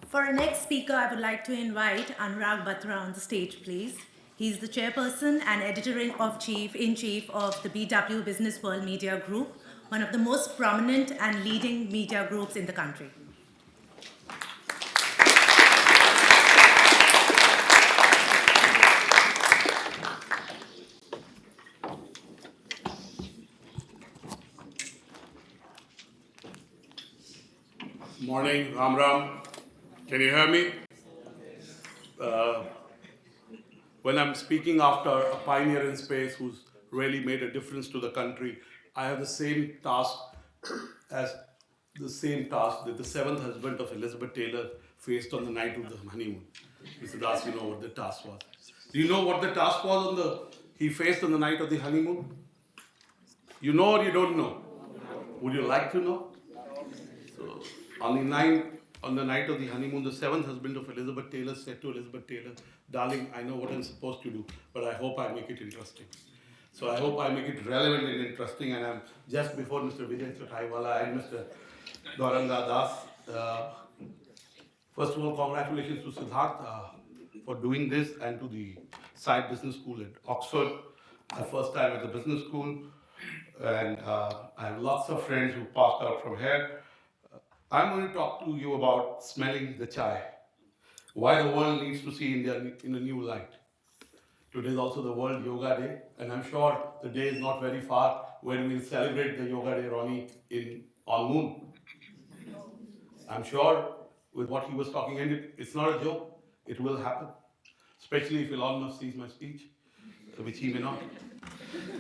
For our next speaker, I would like to invite Anurag Batra on the stage, please. He's the chairperson and editor-in-chief of the BW Business World Media Group, one of the most prominent and leading media groups in the country. Morning, Ram Ram. Can you hear me? When I'm speaking after a pioneer in space who's really made a difference to the country, I have the same task that the seventh husband of Elizabeth Taylor faced on the night of the honeymoon. Mr. Das, you know what the task was. Do you know what the task was he faced on the night of the honeymoon? You know or you don't know? Would you like to know? So, on the night of the honeymoon, the seventh husband of Elizabeth Taylor said to Elizabeth Taylor, "Darling, I know what I'm supposed to do, but I hope I make it interesting." So I hope I make it relevant and interesting. And I'm just before Mr. Vijay Chauthaiwale and Mr. Gauranga Das. First of all, congratulations to Siddharth for doing this, and to the Side Business School at Oxford. My first time at the business school, and I have lots of friends who passed out from here. I'm going to talk to you about smelling the chai. Why the world needs to see India in a new light. Today is also the World Yoga Day, and I'm sure the day is not very far when we'll celebrate the Yoga Day, Ronnie, on Moon. I'm sure with what he was talking, and it's not a joke, it will happen. Especially if Elon Musk sees my speech, which he may not.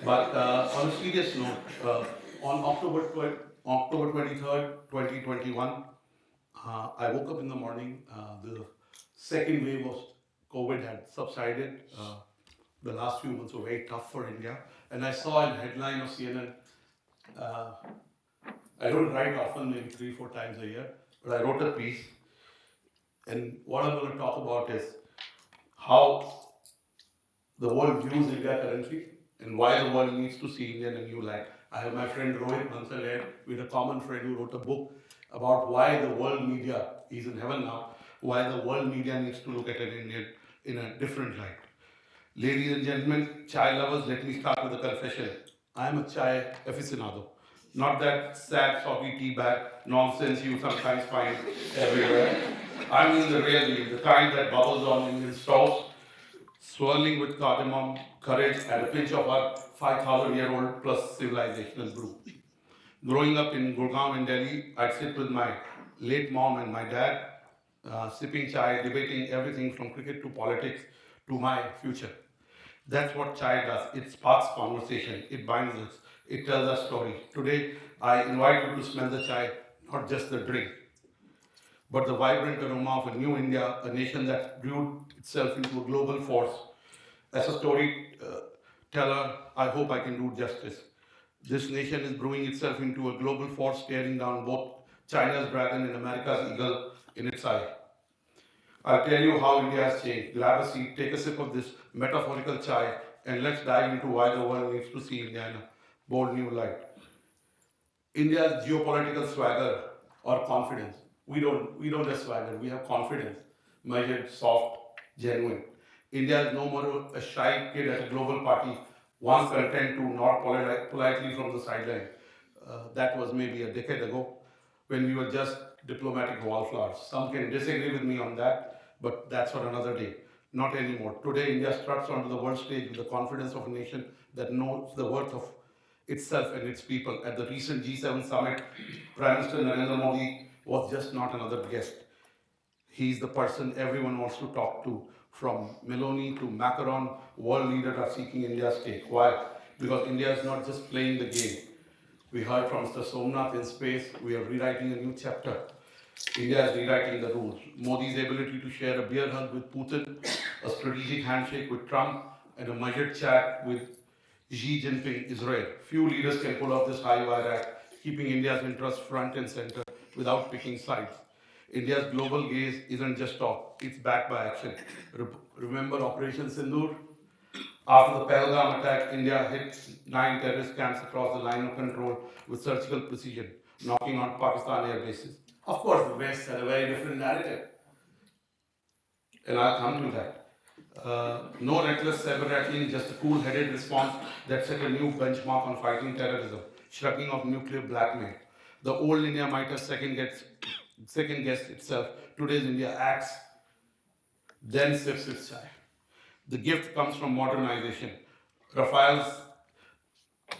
But on a serious note, on October 23rd, 2021, I woke up in the morning. The second wave of COVID had subsided. The last few months were very tough for India. And I saw a headline of CNN. I don't write often, maybe 3-4 times a year, but I wrote a piece. And what I'm going to talk about is how the world views India currently and why the world needs to see India in a new light. I have my friend Rohit Bansal here. We had a common friend who wrote a book about why the world media, he's in heaven now, why the world media needs to look at an Indian in a different light. Ladies and gentlemen, chai lovers, let me start with a confession. I am a chai aficionado. Not that sad, soggy tea bag nonsense you sometimes find everywhere. I mean the real deal, the kind that bubbles on Indian stoves, swirling with cardamom, courage, and a pinch of our 5,000-year-old plus civilizational brew. Growing up in Gurgaon in Delhi, I'd sit with my late mom and my dad, sipping chai, debating everything from cricket to politics to my future. That's what chai does. It sparks conversation, it binds us, it tells a story. Today, I invite you to smell the chai, not just the drink, but the vibrant aroma of a new India, a nation that brewed itself into a global force. As a storyteller, I hope I can do justice. This nation is brewing itself into a global force, staring down both China's dragon and America's eagle in its eye. I'll tell you how India has changed. Grab a seat, take a sip of this metaphorical chai, and let's dive into why the world needs to see India in a bold new light. India's geopolitical swagger or confidence. We don't have swagger, we have confidence. Measured, soft, genuine. India is no more a shy kid at a global party, once content to nod politely from the sideline. That was maybe a decade ago when we were just diplomatic wallflowers. Some can disagree with me on that, but that's for another day. Not anymore. Today, India struts onto the world stage with the confidence of a nation that knows the worth of itself and its people. At the recent G7 summit, Prime Minister Narendra Modi was just not another guest. He's the person everyone wants to talk to. From Meloni to Macron, world leaders are seeking India's take. Why? Because India is not just playing the game. We heard from Mr. Somnath in space, we are rewriting a new chapter. India is rewriting the rules. Modi's ability to share a beer hug with Putin, a strategic handshake with Trump, and a measured chat with Xi Jinping, Israel. Few leaders can pull off this high wire act, keeping India's interests front and center without picking sides. India's global gaze isn't just talk, it's backed by action. Remember Operation Sindoor? After the Pahalgam attack, India hit 9 terrorist camps across the line of control with surgical precision, knocking on Pakistan air bases. Of course, the West had a very different narrative. and I'll come to that. No reckless saber rattling, just a cool-headed response that set a new benchmark on fighting terrorism, shrugging off nuclear blackmail. The old India might have second guessed itself. Today's India acts, then sips its chai. The gift comes from modernization. Rafales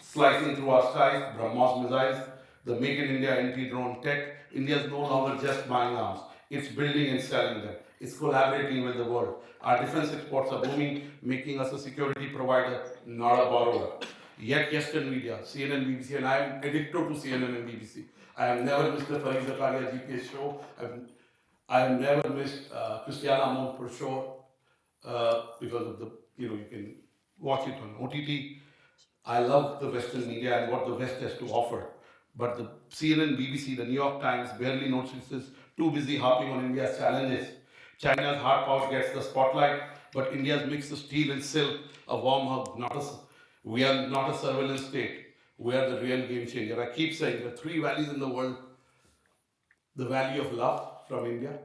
slicing through our skies, BrahMos missiles, the Make in India anti-drone tech. India is no longer just buying arms. It's building and selling them. It's collaborating with the world. Our defense exports are booming, making us a security provider, not a borrower. Yet Western media, CNN, BBC, and I am addicted to CNN and BBC. I have never missed the Farid Zakaria GPS show. I have never missed Christiana Amonpour show because of the, you can watch it on OTT. I love the Western media and what the West has to offer. But the CNN, BBC, the New York Times barely notices, too busy harping on India's challenges. China's hard power gets the spotlight, but India's mix of steel and silk, a warm hug. We are not a surveillance state. We are the real game changer. I keep saying there are three values in the world. The value of love from India.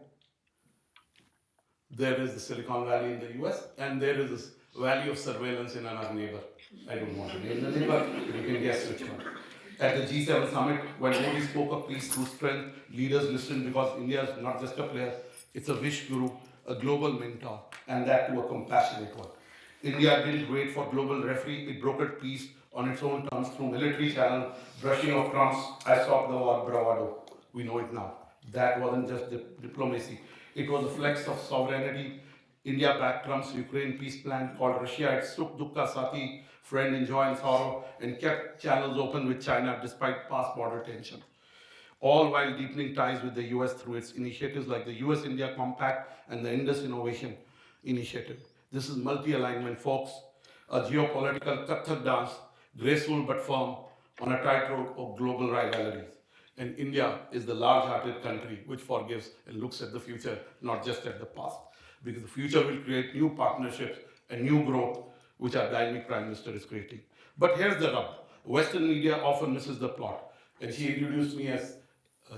There is the Silicon Valley in the US, and there is this valley of surveillance in another neighbor. I don't want to name the neighbor, but you can guess which one. At the G7 summit, when Modi spoke of peace through strength, leaders listened because India is not just a player, it's a wish guru, a global mentor, and that too a compassionate one. India didn't wait for global referee, it brokered peace on its own terms through military channel, brushing off Trump's I stopped the war bravado. We know it now. That wasn't just diplomacy. It was a flex of sovereignty. India backed Trump's Ukraine peace plan, called Russia its Sukh Dukha Sati, friend in joy and sorrow, and kept channels open with China despite past border tension. All while deepening ties with the US through its initiatives like the US India Compact and the Indus Innovation Initiative. This is multi alignment, folks, a geopolitical Kathak dance, graceful but firm, on a tightrope of global rivalries. And India is the large-hearted country which forgives and looks at the future, not just at the past. Because the future will create new partnerships and new growth, which our dynamic Prime Minister is creating. But here's the rub. Western media often misses the plot. And she introduced me as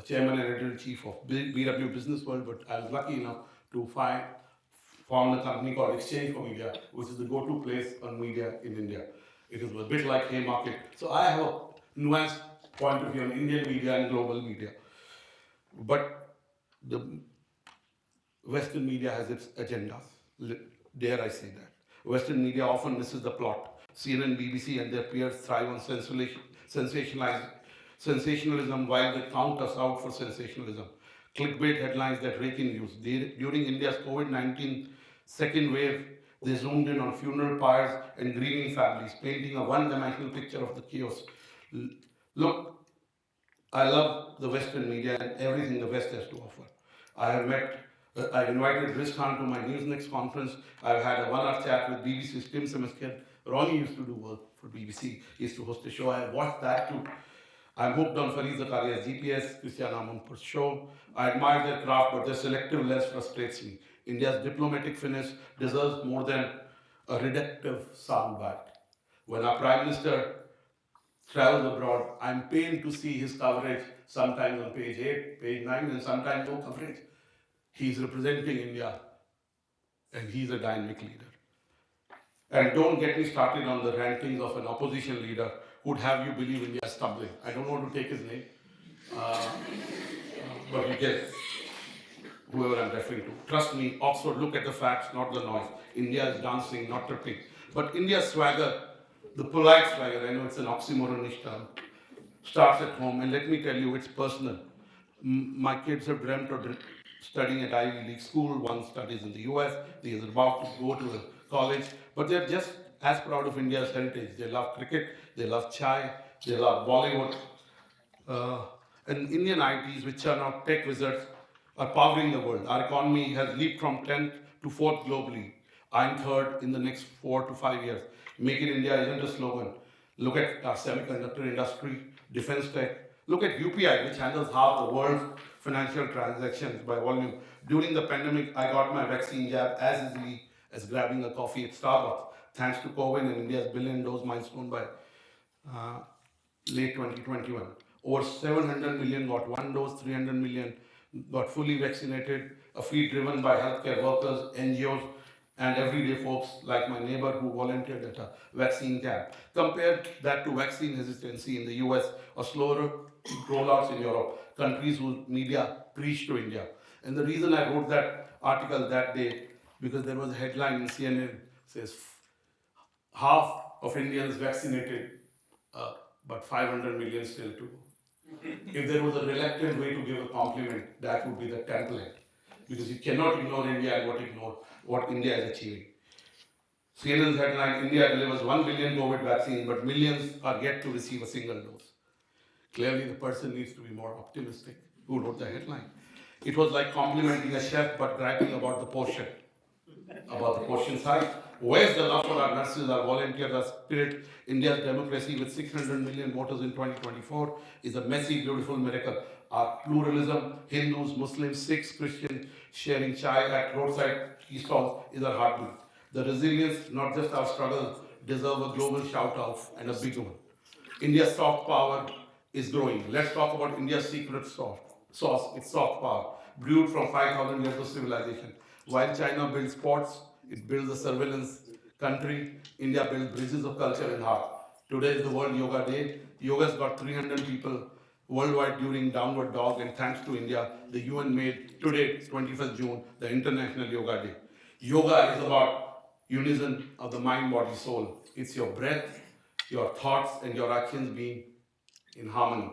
Chairman and Editor-in-Chief of BW Business World, but I was lucky enough to form a company called Exchange for Media, which is the go-to place on media in India. It is a bit like Haymarket. So I have a nuanced point of view on Indian media and global media. But the Western media has its agendas. Dare I say that. Western media often misses the plot. CNN, BBC, and their peers thrive on sensationalism while they count us out for sensationalism. Clickbait headlines that rake in news. During India's COVID-19 second wave, they zoomed in on funeral pyres and grieving families, painting a one-dimensional picture of the chaos. Look, I love the Western media and everything the West has to offer. I invited Riz Khan to my Newsnext conference. I've had a one-hour chat with BBC's Tim Semeskian. Ronnie used to do work for BBC. He used to host a show. I watched that too. I'm hooked on Farid Zakaria's GPS, Christiana Amonpour's show. I admire their craft, but their selective lens frustrates me. India's diplomatic finesse deserves more than a reductive soundbite. When our Prime Minister travels abroad, I'm pained to see his coverage sometimes on page 8, page 9, and sometimes no coverage. He's representing India, and he's a dynamic leader. And don't get me started on the rantings of an opposition leader who'd have you believe India is stumbling. I don't want to take his name, but you get whoever I'm referring to. Trust me, Oxford, look at the facts, not the noise. India is dancing, not tripping. But India's swagger, the polite swagger, I know it's an oxymoronish term, starts at home. And let me tell you, it's personal. My kids have dreamt of studying at Ivy League school. One studies in the US, the other is about to go to a college. But they're just as proud of India's heritage. They love cricket, they love chai, they love Bollywood. And Indian ITs, which are now tech wizards, are powering the world. Our economy has leaped from 10th to 4th globally. I'm third in the next 4 to 5 years. Make in India isn't a slogan. Look at our semiconductor industry, defense tech. Look at UPI, which handles half the world's financial transactions by volume. During the pandemic, I got my vaccine jab as easily as grabbing a coffee at Starbucks, thanks to COVID and India's billion dose milestone by late 2021. Over 700 million got one dose, 300 million got fully vaccinated, a feat driven by healthcare workers, NGOs, and everyday folks like my neighbor who volunteered at a vaccine camp. Compare that to vaccine hesitancy in the US or slower rollouts in Europe, countries whose media preach to India. And the reason I wrote that article that day, because there was a headline in CNN says half of Indians vaccinated, but 500 million still to go. If there was a reluctant way to give a compliment, that would be the template. Because you cannot ignore India and ignore what India is achieving. CNN's headline, India delivers 1 billion COVID vaccine, but millions are yet to receive a single dose. Clearly, the person needs to be more optimistic who wrote the headline. It was like complimenting a chef but griping about the portion size. Where's the love for our nurses, our volunteers, our spirit? India's democracy with 600 million voters in 2024 is a messy, beautiful miracle. Our pluralism, Hindus, Muslims, Sikhs, Christians sharing chai at roadside tea stalls is our heartbeat. The resilience, not just our struggles, deserve a global shout out and a big one. India's soft power is growing. Let's talk about India's secret sauce. It's soft power, brewed from 5,000 years of civilization. While China builds ports, it builds a surveillance country. India builds bridges of culture and heart. Today is the World Yoga Day. Yoga's got 300 people worldwide during Downward Dog, and thanks to India, the UN made today, 21st June, the International Yoga Day. Yoga is about unison of the mind, body, soul. It's your breath, your thoughts, and your actions being in harmony.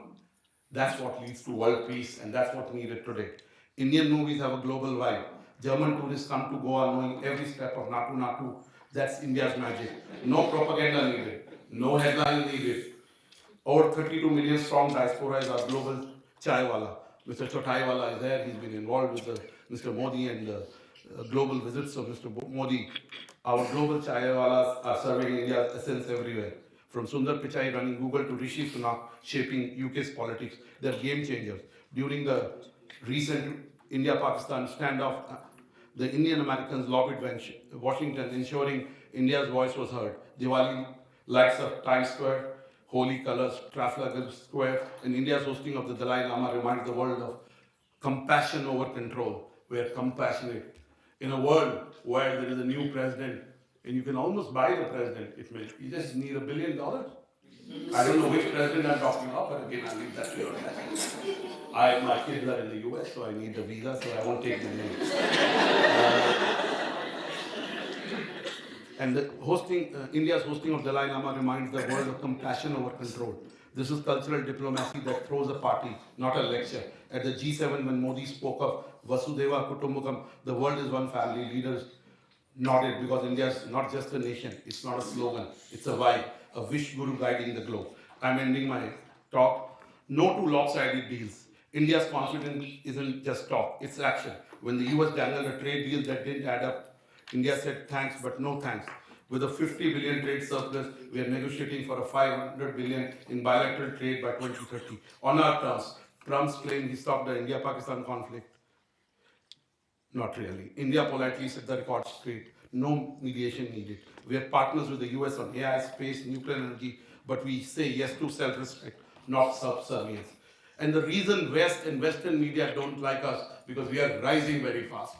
That's what leads to world peace, and that's what's needed today. Indian movies have a global vibe. German tourists come to Goa knowing every step of Natu Natu. That's India's magic. No propaganda needed, no headline needed. Over 32 million strong diaspora is our global Chaiwala. Mr. Chauthaiwale is there. He's been involved with Mr. Modi and the global visits of Mr. Modi. Our global Chaiwalas are serving India's essence everywhere. From Sundar Pichai running Google to Rishi Sunak shaping UK's politics, they're game changers. During the recent India-Pakistan standoff, the Indian Americans lobbied Washington, ensuring India's voice was heard. Diwali lights up Times Square, holy colors, Trafalgar Square, and India's hosting of the Dalai Lama reminds the world of compassion over control. We are compassionate. In a world where there is a new president, and you can almost buy the president, you just need $1 billion. I don't know which president I'm talking about, but again, I'll leave that to your hands. My kids are in the US, so I need the visa, so I won't take the name. And India's hosting of Dalai Lama reminds the world of compassion over control. This is cultural diplomacy that throws a party, not a lecture. At the G7, when Modi spoke of Vasudhaiva Kutumbakam, the world is one family, leaders nodded because India is not just a nation, it's not a slogan, it's a vibe, a wish guru guiding the globe. I'm ending my talk. No two lopsided deals. India's confidence isn't just talk, it's action. When the US dangled a trade deal that didn't add up, India said thanks, but no thanks. With a 50 billion trade surplus, we are negotiating for a 500 billion in bilateral trade by 2030. On our terms, Trump's claim he stopped the India-Pakistan conflict. Not really. India politely set the record straight. No mediation needed. We are partners with the US on AI, space, nuclear energy, but we say yes to self-respect, not subservience. And the reason West and Western media don't like us, because we are rising very fast.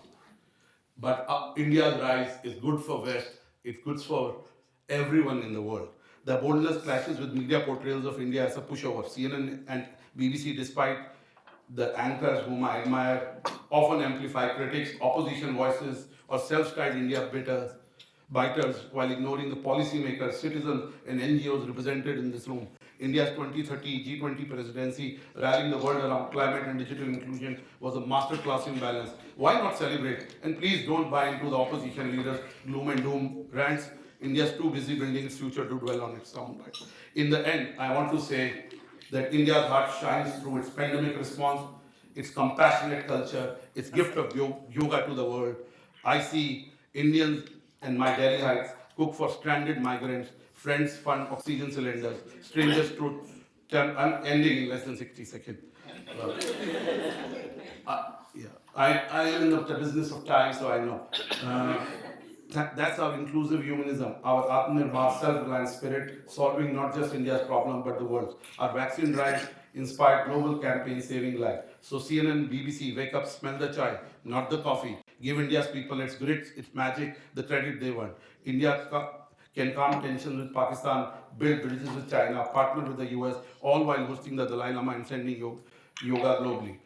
But India's rise is good for West, it's good for everyone in the world. The boldness clashes with media portrayals of India as a pushover. CNN and BBC, despite the anchors whom I admire, often amplify critics, opposition voices, or self-styled India biters while ignoring the policymakers, citizens, and NGOs represented in this room. India's 2030 G20 presidency, rallying the world around climate and digital inclusion, was a masterclass in balance. Why not celebrate? And please don't buy into the opposition leaders' gloom and doom rants. India's too busy building its future to dwell on its soundbite. In the end, I want to say that India's heart shines through its pandemic response, its compassionate culture, its gift of yoga to the world. I see Indians and my Delhi Heights cook for stranded migrants, friends fund oxygen cylinders, strangers truth. I'm ending in less than 60 seconds. Yeah, I am in the business of time, so I know. That's our inclusive humanism, our Atmanirbhar, self-reliant spirit, solving not just India's problem but the world's. Our vaccine drive inspired global campaigns saving lives. So CNN, BBC, wake up, smell the chai, not the coffee. Give India's people its grit, its magic, the credit they want. India can calm tensions with Pakistan, build bridges with China, partner with the US, all while hosting the Dalai Lama and sending yoga globally.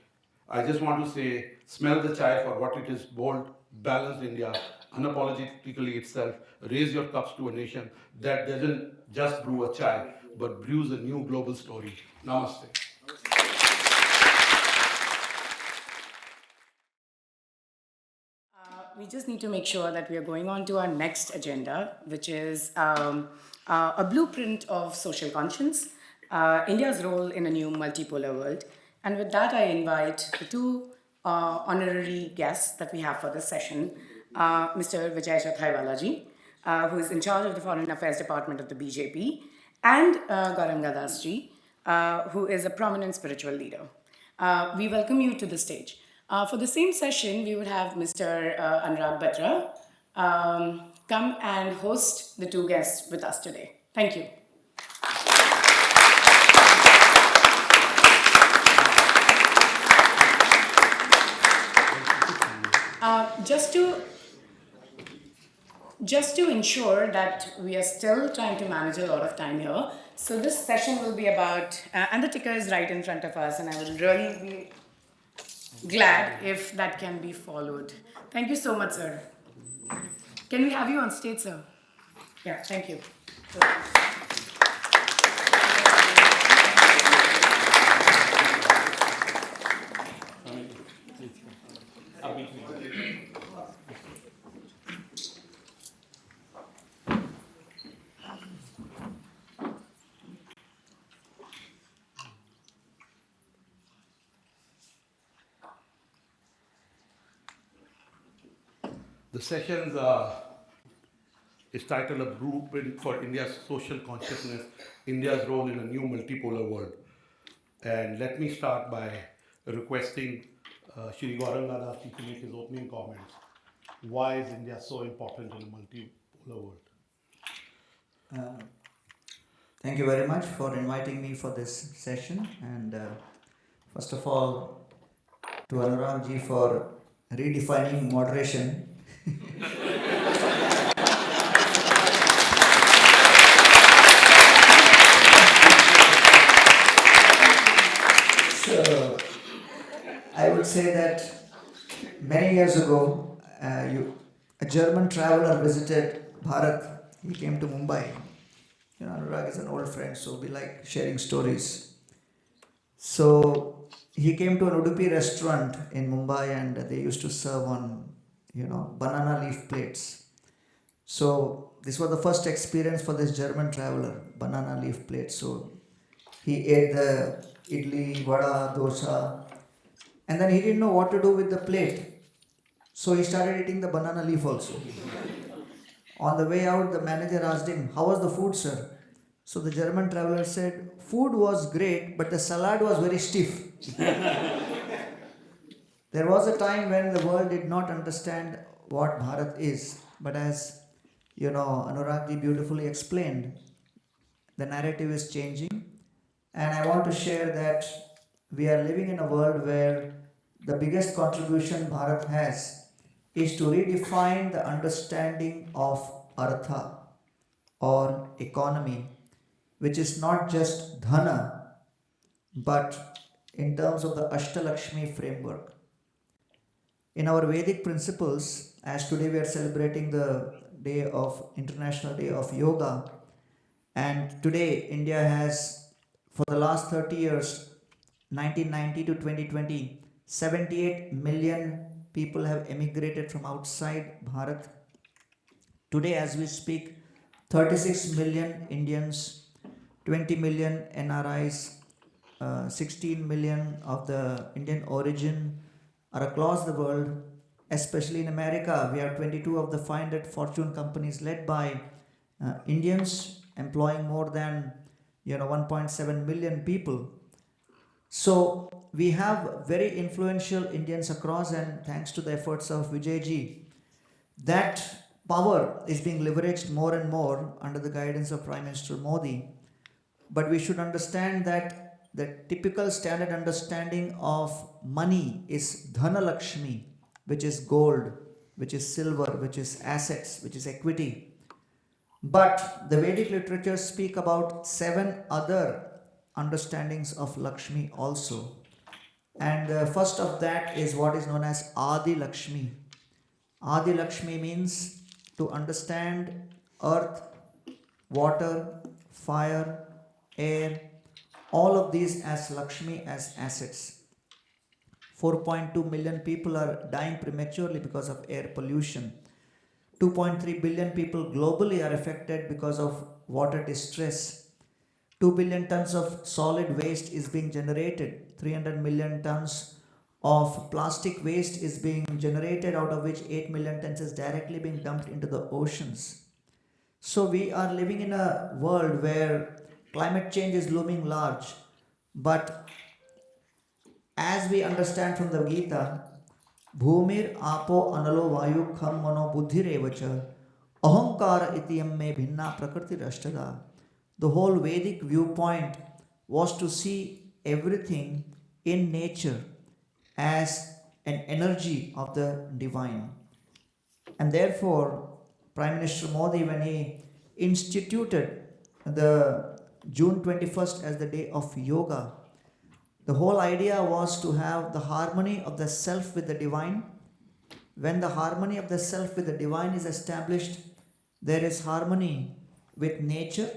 I just want to say, smell the chai for what it is: bold, balanced India, unapologetically itself. Raise your cups to a nation that doesn't just brew a chai, but brews a new global story. Namaste. We just need to make sure that we are going on to our next agenda, which is a blueprint of social conscience, India's role in a new multipolar world. And with that, I invite the two honorary guests that we have for this session, Mr. Vijay Chauthaiwale ji, who is in charge of the Foreign Affairs Department of the BJP, and Gauranga ji, who is a prominent spiritual leader. We welcome you to the stage. For the same session, we would have Mr. Anurag Batra come and host the two guests with us today. Thank you. Just to ensure that we are still trying to manage a lot of time here, so this session will be about, and the ticker is right in front of us, and I will really be glad if that can be followed. Thank you so much, sir. Can we have you on stage, sir? Yeah, thank you. The session is titled A Blueprint for India's Social Consciousness, India's Role in a New Multipolar World. And let me start by requesting Shri Gauranga to make his opening comments. Why is India so important in a multipolar world? Thank you very much for inviting me for this session, and first of all, to Anurag ji for redefining moderation. So, I would say that many years ago, a German traveler visited Bharat. He came to Mumbai. Anurag is an old friend, so we like sharing stories. So he came to an Udupi restaurant in Mumbai, and they used to serve on, banana leaf plates. So this was the first experience for this German traveler, banana leaf plates. So he ate the idli, vada, dosa, and then he didn't know what to do with the plate. So he started eating the banana leaf also. On the way out, the manager asked him, "How was the food, sir?" So the German traveler said, "Food was great, but the salad was very stiff." There was a time when the world did not understand what Bharat is, but as Anurag ji beautifully explained, the narrative is changing, and I want to share that we are living in a world where the biggest contribution Bharat has is to redefine the understanding of artha or economy, which is not just dhana, but in terms of the Ashtalakshmi framework. In our Vedic principles, as today we are celebrating the International Day of Yoga, and today India has, for the last 30 years, 1990 to 2020, 78 million people have emigrated from outside Bharat. Today, as we speak, 36 million Indians, 20 million NRIs, 16 million of the Indian origin are across the world, especially in America. We have 22 of the 500 Fortune companies led by Indians, employing more than 1.7 million people. So we have very influential Indians across, and thanks to the efforts of Vijay ji, that power is being leveraged more and more under the guidance of Prime Minister Modi. But we should understand that the typical standard understanding of money is Dhana Lakshmi, which is gold, which is silver, which is assets, which is equity. But the Vedic literatures speak about 7 other understandings of Lakshmi also. And the first of that is what is known as Adi Lakshmi. Adi Lakshmi means to understand earth, water, fire, air, all of these as Lakshmi, as assets. 4.2 million people are dying prematurely because of air pollution. 2.3 billion people globally are affected because of water distress. 2 billion tons of solid waste is being generated. 300 million tons of plastic waste is being generated, out of which 8 million tons is directly being dumped into the oceans. So we are living in a world where climate change is looming large. But as we understand from the Gita, Bhumir apo analo vayu kham mano buddhirevacha ahankara itiyam me bhinna prakriti rashtada. The whole Vedic viewpoint was to see everything in nature as an energy of the divine. And therefore, Prime Minister Modi, when he instituted the June 21st as the day of yoga, the whole idea was to have the harmony of the self with the divine. When the harmony of the self with the divine is established, there is harmony with nature,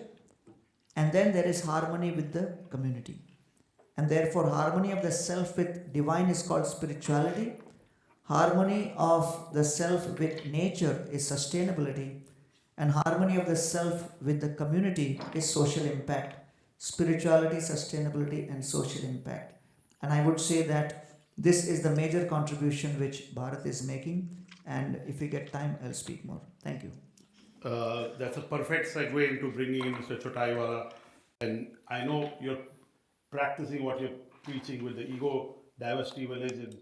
and then there is harmony with the community. And therefore, harmony of the self with divine is called spirituality. Harmony of the self with nature is sustainability, and harmony of the self with the community is social impact. Spirituality, sustainability, and social impact. And I would say that this is the major contribution which Bharat is making. And if we get time, I'll speak more. Thank you. That's a perfect segue into bringing in Mr. Chauthaiwale. And I know you're practicing what you're preaching with the ego diversity village in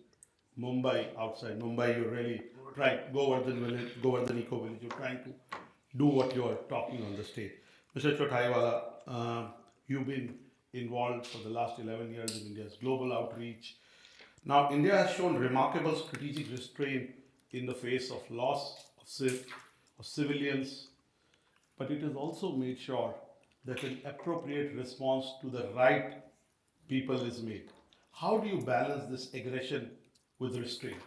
Mumbai, outside Mumbai. You're really trying, Govardhan village, Govardhan eco village. You're trying to do what you're talking on the stage. Mr. Chauthaiwale, you've been involved for the last 11 years in India's global outreach. Now, India has shown remarkable strategic restraint in the face of loss of civilians, but it has also made sure that an appropriate response to the right people is made. How do you balance this aggression with restraint?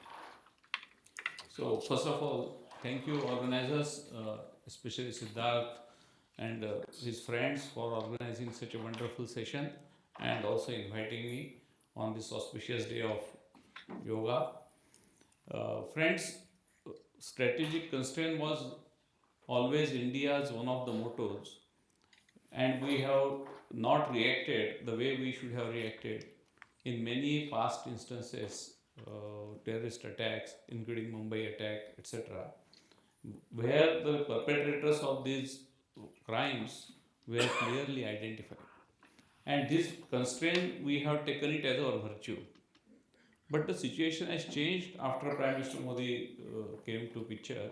So, first of all, thank you, organizers, especially Siddharth and his friends, for organizing such a wonderful session and also inviting me on this auspicious day of yoga. Friends, strategic constraint was always India's one of the mottos, and we have not reacted the way we should have reacted in many past instances, terrorist attacks, including Mumbai attack, etc., where the perpetrators of these crimes were clearly identified. And this constraint, we have taken it as our virtue. But the situation has changed after Prime Minister Modi came to picture,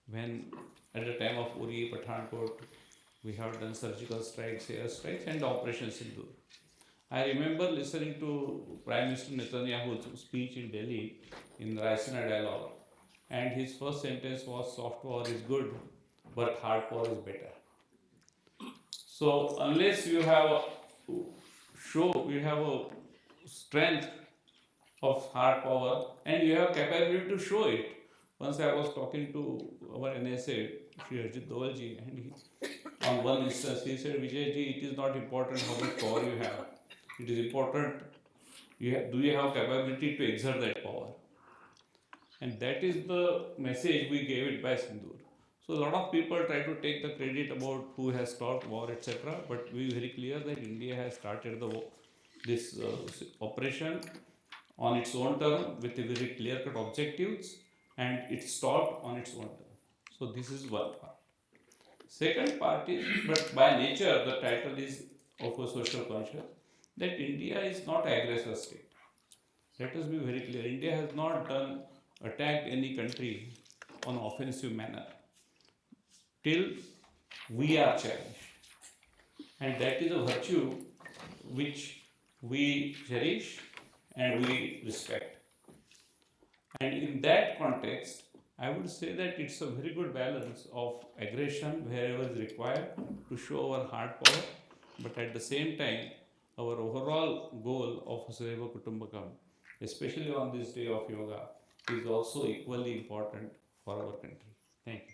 when at the time of Uri, Pathankot, we have done surgical strikes, air strikes, and Operation Sindoor. I remember listening to Prime Minister Netanyahu's speech in Delhi in Raisina Dialogue, and his first sentence was, soft power is good, but hard power is better. So unless you have a strength of hard power and you have capability to show it. Once I was talking to our NSA, Shri Arjit Dovalji, and on one instance he said, Vijay ji, it is not important how much power you have. It is important, do you have capability to exert that power? And that is the message we gave it by Sindoor. So a lot of people try to take the credit about who has stopped war, etc. But we are very clear that India has started this operation on its own term with a very clear-cut objectives, and it stopped on its own term. So this is one part. Second part is, but by nature the title is of a social conscience, that India is not an aggressor state. Let us be very clear. India has not attacked any country on offensive manner till we are challenged. And that is a virtue which we cherish and we respect. And in that context, I would say that it's a very good balance of aggression wherever is required to show our hard power, but at the same time, our overall goal of Vasudhaiva Kutumbakam, especially on this day of yoga, is also equally important for our country. Thank you.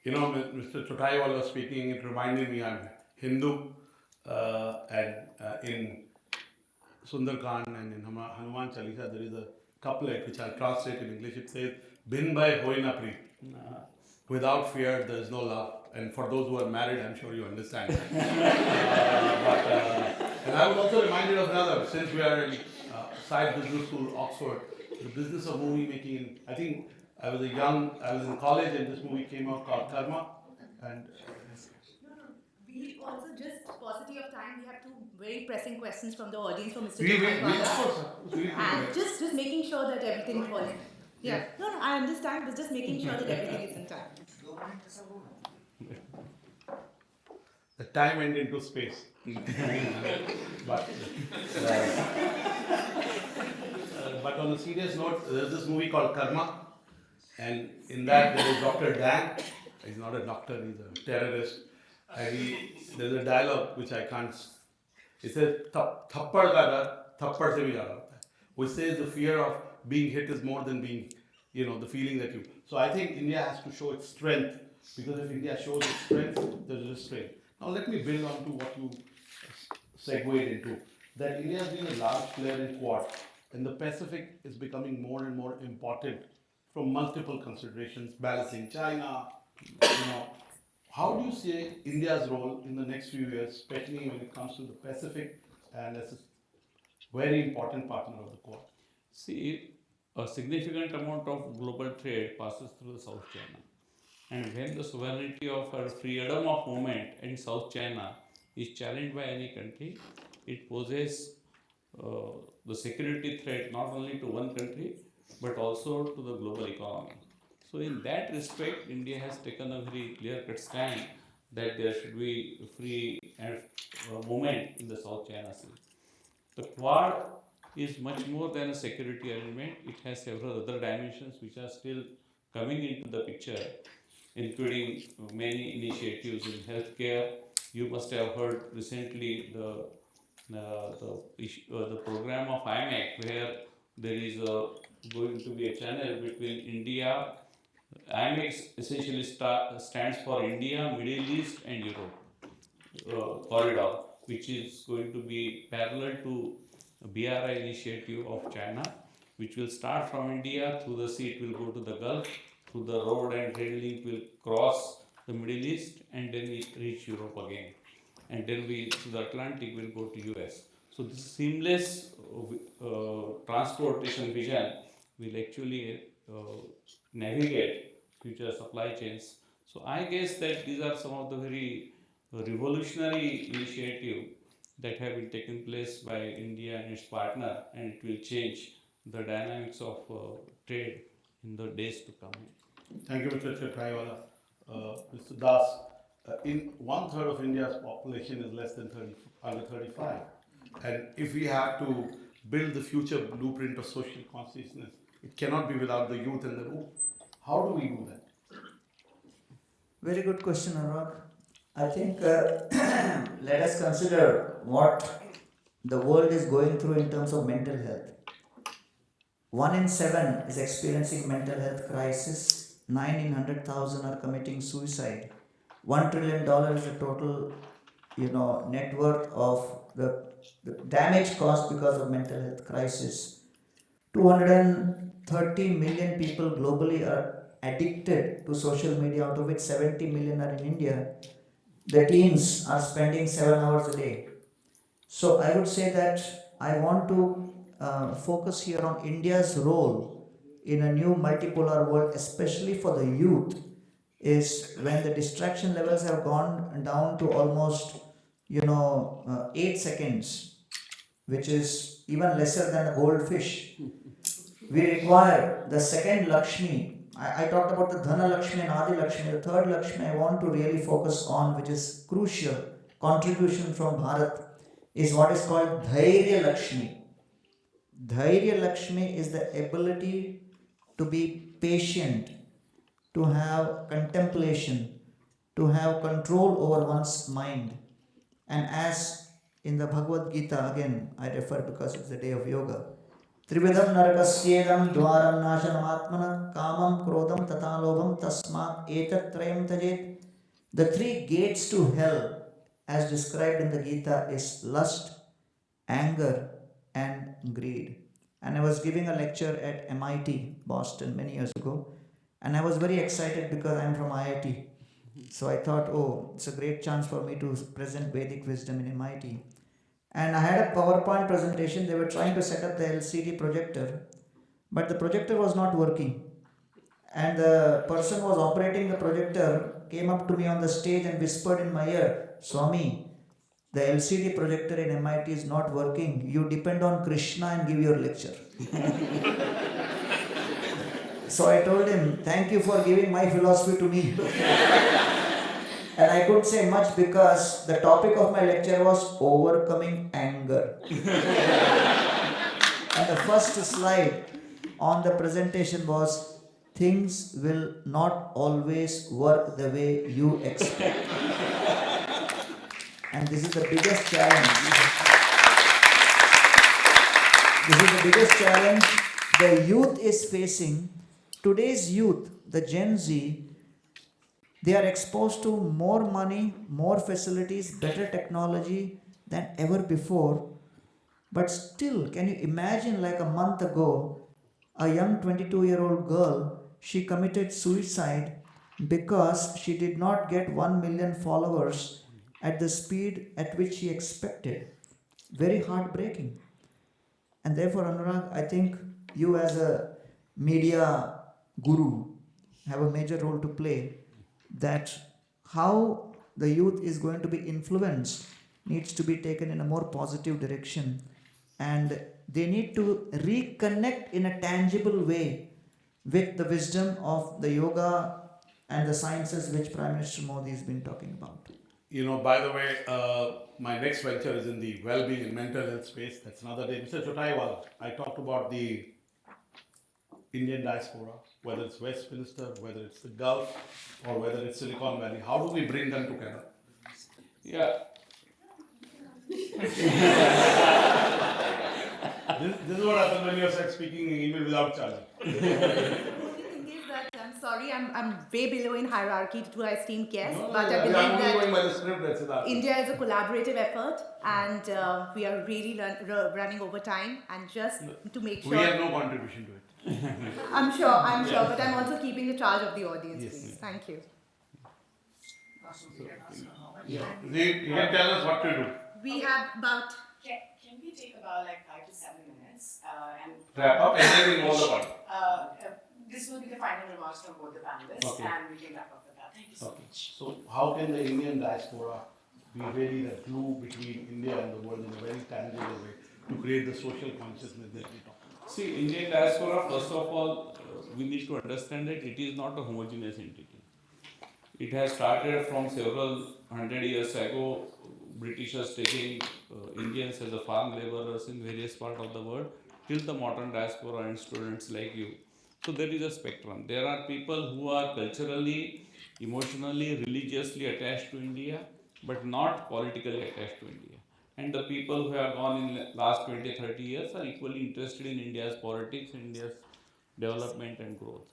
You know, Mr. Chauthaiwale was speaking, it reminded me I'm Hindu, and in Sundarkand and in Hanuman Chalisa, there is a couplet which I'll translate in English. It says, Bin bhai hoi na preet. Without fear, there is no love. And for those who are married, I'm sure you understand that. And I was also reminded of another, since we are in Side Business School, Oxford, the business of movie making. I think I was in college and this movie came out called Karma. And We also, just paucity of time, we have two very pressing questions from the audience for Mr. we Chauthaiwale. of course, we And just making sure that everything falls. Yeah. No, I understand, but just making sure that everything is in time. the time went into space. but, but on a serious note, there's this movie called Karma, and in that there is Dr. Dan. He's not a doctor, he's a terrorist. And there's a dialogue which I can't. It says, "Thappad ka dar, thappad se bhi zyada hota hai," which says the fear of being hit is more than being, the feeling that you. So I think India has to show its strength, because if India shows its strength, there is a strength. Now let me build on to what you segued into. That India has been a large player in Quad, and the Pacific is becoming more and more important from multiple considerations, balancing China. How do you see India's role in the next few years, especially when it comes to the Pacific and as a very important partner of the Quad? See, a significant amount of global trade passes through the South China. And when the sovereignty of or freedom of movement in South China is challenged by any country, it poses the security threat not only to one country but also to the global economy. So in that respect, India has taken a very clear-cut stand that there should be free and movement in the South China Sea. The Quad is much more than a security arrangement. It has several other dimensions which are still coming into the picture, including many initiatives in healthcare. You must have heard recently the program of IMEC, where there is going to be a channel between India. IMEC essentially stands for India, Middle East and Europe corridor, which is going to be parallel to BRI initiative of China, which will start from India, through the sea it will go to the Gulf, through the road and rail link will cross the Middle East and then we reach Europe again. And then we, through the Atlantic, will go to US. So this seamless transportation vision will actually navigate future supply chains. So I guess that these are some of the very revolutionary initiatives that have been taken place by India and its partner, and it will change the dynamics of trade in the days to come. Thank you, Mr. Chauthaiwale. Mr. Das, in 1/3 of India's population is less than under 35. And if we have to build the future blueprint of social consciousness, it cannot be without the youth in the room. How do we do that? Very good question, Anurag. I think let us consider what the world is going through in terms of mental health. 1 in 7 is experiencing mental health crisis. 9 in 100,000 are committing suicide. $1 trillion is the total, net worth of the damage caused because of mental health crisis. 230 million people globally are addicted to social media, out of which 70 million are in India. The teens are spending 7 hours a day. So I would say that I want to focus here on India's role in a new multipolar world, especially for the youth, is when the distraction levels have gone down to almost 8 seconds, which is even lesser than a goldfish. We require the second Lakshmi. I talked about the Dhana Lakshmi and Adi Lakshmi. The third Lakshmi I want to really focus on, which is crucial, contribution from Bharat, is what is called Dhairya Lakshmi. Dhairya Lakshmi is the ability to be patient, to have contemplation, to have control over one's mind. And as in the Bhagavad Gita, again I refer because it's the day of yoga, Trividam Narakasyedam Dwaram Nashanam Kamam Krodam Tatalobham Tasmat Etatrayam Tajet. The three gates to hell, as described in the Gita, is lust, anger, and greed. And I was giving a lecture at MIT, Boston, many years ago, and I was very excited because I'm from IIT. So I thought, oh, it's a great chance for me to present Vedic wisdom in MIT. And I had a PowerPoint presentation. They were trying to set up the LCD projector, but the projector was not working. And the person who was operating the projector came up to me on the stage and whispered in my ear, Swami, the LCD projector in MIT is not working. You depend on Krishna and give your lecture. So I told him, thank you for giving my philosophy to me. And I couldn't say much because the topic of my lecture was overcoming anger. And the first slide on the presentation was, things will not always work the way you expect. And this is the biggest challenge. This is the biggest challenge the youth is facing. Today's youth, the Gen Z, they are exposed to more money, more facilities, better technology than ever before. But still, can you imagine, like a month ago, a young 22-year-old girl, she committed suicide because she did not get 1 million followers at the speed at which she expected. Very heartbreaking. And therefore, Anurag, I think you as a media guru have a major role to play, that how the youth is going to be influenced needs to be taken in a more positive direction, and they need to reconnect in a tangible way with the wisdom of the yoga and the sciences which Prime Minister Modi has been talking about. You know, by the way, my next venture is in the well-being and mental health space. That's another day. Mr. Chauthaiwale, I talked about the Indian diaspora, whether it's Westminster, whether it's the Gulf, or whether it's Silicon Valley. How do we bring them together? Yeah. This is what happens when you're speaking in email without charging. The only thing is that I'm sorry, I'm way below in hierarchy to our esteemed guests, but I believe I'm only going by that the script, that's it. India is a collaborative effort, and we are really running over time. And just to make We have sure, no contribution to it. I'm sure, but I'm also keeping the charge of the audience, Yes. please. Thank you. You can tell us what to do. We have about Can we take about like 5 to 7 minutes and Wrap up and then we know the one. This will be the final remarks from both the panelists, Okay. and we can wrap up with that. Thank you so much. So how can the Indian diaspora be really the glue between India and the world in a very tangible way to create the social consciousness that we talk about? See, Indian diaspora, first of all, we need to understand that it is not a homogeneous entity. It has started from several hundred years ago, Britishers taking Indians as a farm laborers in various parts of the world, till the modern diaspora and students like you. So there is a spectrum. There are people who are culturally, emotionally, religiously attached to India, but not politically attached to India. And the people who have gone in the last 20, 30 years are equally interested in India's politics, India's development and growth.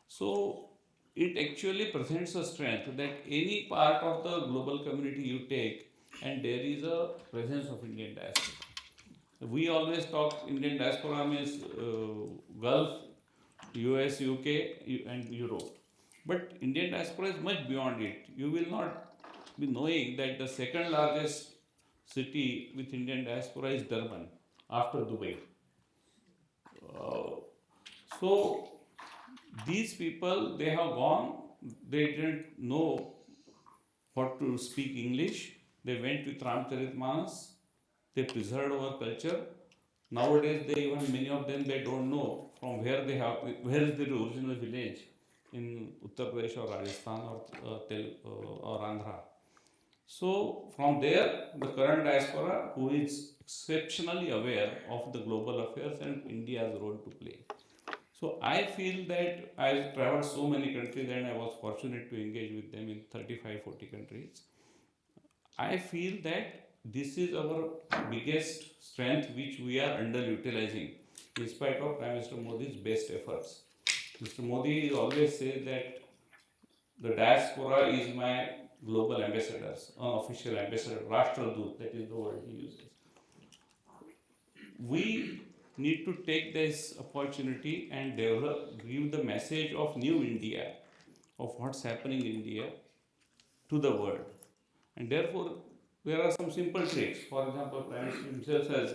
So it actually presents a strength that any part of the global community you take, and there is a presence of Indian diaspora. We always talk Indian diaspora means Gulf, US, UK and Europe. But Indian diaspora is much beyond it. You will not be knowing that the second largest city with Indian diaspora is Durban after Dubai. So these people, they have gone, they didn't know what to speak English. They went with Ramcharitmanas, they preserved our culture. Nowadays, many of them, they don't know from where they have, where is their original village in Uttar Pradesh or Rajasthan or Andhra. So from there, the current diaspora, who is exceptionally aware of the global affairs and India's role to play. So I feel that I traveled so many countries and I was fortunate to engage with them in 35, 40 countries. I feel that this is our biggest strength which we are underutilizing in spite of Prime Minister Modi's best efforts. Mr. Modi always says that the diaspora is my global ambassadors, unofficial ambassador, Rashtradoot, that is the word he uses. We need to take this opportunity and develop, give the message of new India, of what's happening in India to the world. And therefore, there are some simple tricks. For example, Prime Minister himself has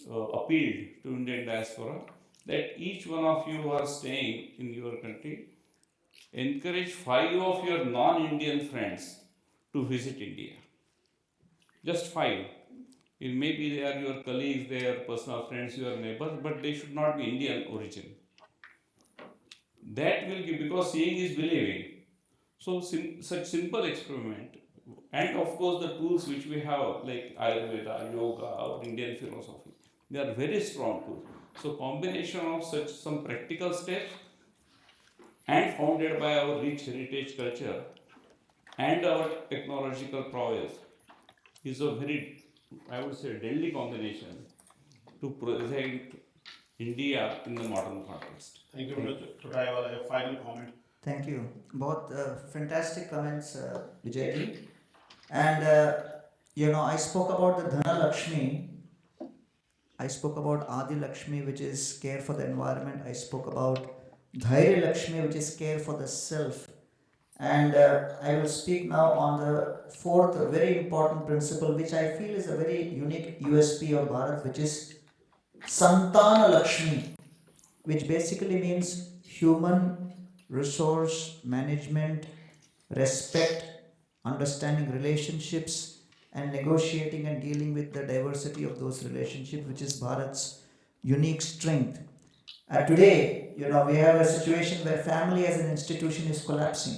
appealed to Indian diaspora that each one of you who are staying in your country, encourage 5 of your non-Indian friends to visit India. Just 5. It may be they are your colleagues, they are personal friends, your neighbors, but they should not be Indian origin. That will give, because seeing is believing. So such simple experiment, and of course the tools which we have like Ayurveda, yoga, or Indian philosophy, they are very strong tools. So combination of such some practical steps and founded by our rich heritage culture and our technological prowess is a very, I would say, deadly combination to present India in the modern context. Thank you, Mr. Chauthaiwale. A final comment. Thank you. Both fantastic comments, Vijay ji. And I spoke about the Dhana Lakshmi. I spoke about Adi Lakshmi, which is care for the environment. I spoke about Dhairya Lakshmi, which is care for the self. And I will speak now on the fourth very important principle, which I feel is a very unique USP of Bharat, which is Santana Lakshmi, which basically means human resource management, respect, understanding relationships, and negotiating and dealing with the diversity of those relationships, which is Bharat's unique strength. Today, we have a situation where family as an institution is collapsing.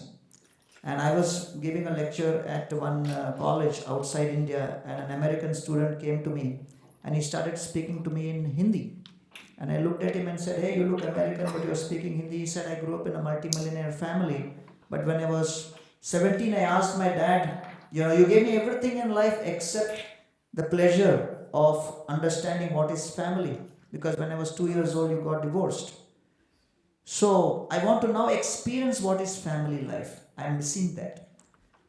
And I was giving a lecture at one college outside India, and an American student came to me and he started speaking to me in Hindi. And I looked at him and said, "Hey, you look American, but you're speaking Hindi." He said, "I grew up in a multimillionaire family, but when I was 17, I asked my dad, you gave me everything in life except the pleasure of understanding what is family, because when I was 2 years old, you got divorced. So I want to now experience what is family life. I'm missing that."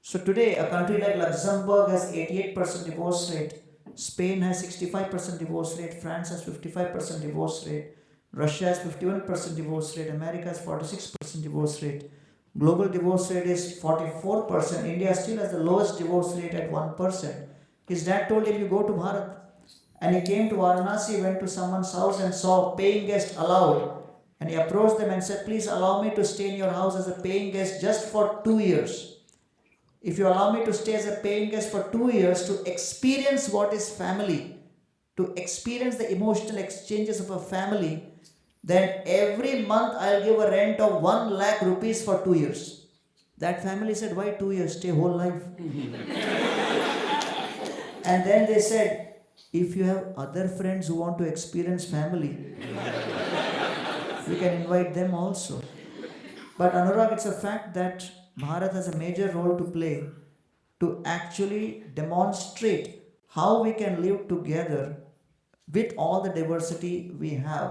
So today, a country like Luxembourg has 88% divorce rate, Spain has 65% divorce rate, France has 55% divorce rate, Russia has 51% divorce rate, America has 46% divorce rate. Global divorce rate is 44%. India still has the lowest divorce rate at 1%. His dad told him, "You go to Bharat." And he came to Varanasi, went to someone's house and saw paying guest allowed. And he approached them and said, "Please allow me to stay in your house as a paying guest just for 2 years. If you allow me to stay as a paying guest for 2 years to experience what is family, to experience the emotional exchanges of a family, then every month I'll give a rent of 1 lakh rupees for 2 years." That family said, "Why 2 years? Stay whole life." And then they said, "If you have other friends who want to experience family, you can invite them also." But Anurag, it's a fact that Bharat has a major role to play to actually demonstrate how we can live together with all the diversity we have.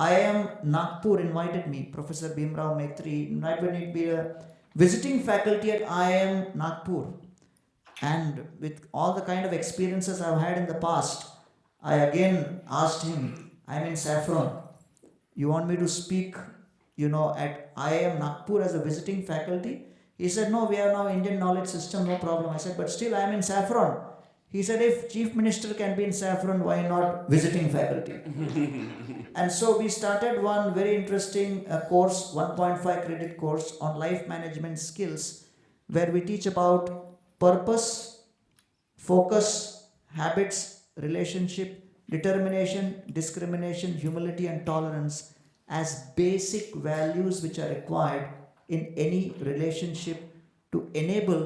IIM Nagpur invited me, Professor Bhimrao Maitri invited me to be a visiting faculty at IIM Nagpur. And with all the kind of experiences I've had in the past, I again asked him, "I'm in Saffron. You want me to speak, at IIM Nagpur as a visiting faculty?" He said, "No, we have now Indian knowledge system, no problem." I said, "But still I am in Saffron." He said, "If Chief Minister can be in Saffron, why not visiting faculty?" And so we started one very interesting course, 1.5 credit course on life management skills, where we teach about purpose, focus, habits, relationship, determination, discrimination, humility, and tolerance as basic values which are required in any relationship to enable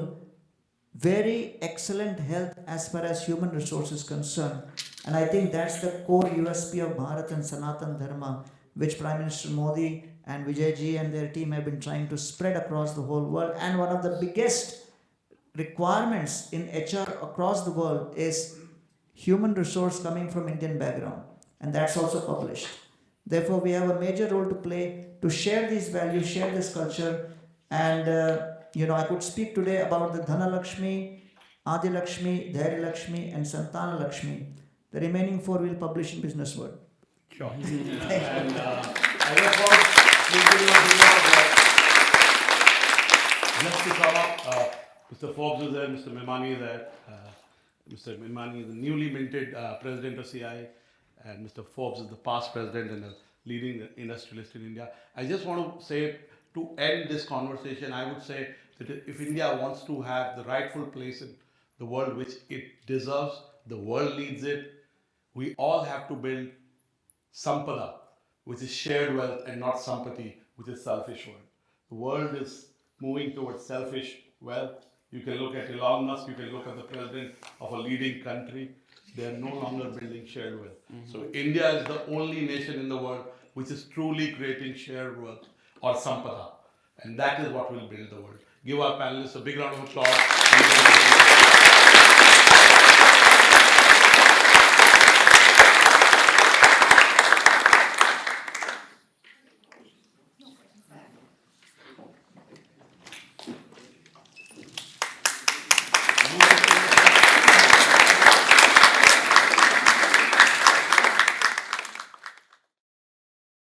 very excellent health as far as human resource is concerned. And I think that's the core USP of Bharat and Sanatan Dharma, which Prime Minister Modi and Vijay ji and their team have been trying to spread across the whole world. And one of the biggest requirements in HR across the world is human resource coming from Indian background, and that's also published. Therefore, we have a major role to play to share these values, share this culture, and I could speak today about the Dhana Lakshmi, Adi Lakshmi, Dhairya Lakshmi, and Santana Lakshmi. The remaining 4 we'll publish in Business World. Sure. And I just want to give you a big round of applause. Just to sum up, Mr. Forbes is there, Mr. Memani is there. Mr. Memani is the newly minted president of CI, and Mr. Forbes is the past president and a leading industrialist in India. I just want to say, to end this conversation, I would say that if India wants to have the rightful place in the world which it deserves, the world needs it, we all have to build sampada, which is shared wealth, and not sampati, which is selfish wealth. The world is moving towards selfish wealth. You can look at Elon Musk, you can look at the president of a leading country. They are no longer building shared wealth. So India is the only nation in the world which is truly creating shared wealth or sampada. And that is what will build the world. Give our panelists a big round of applause.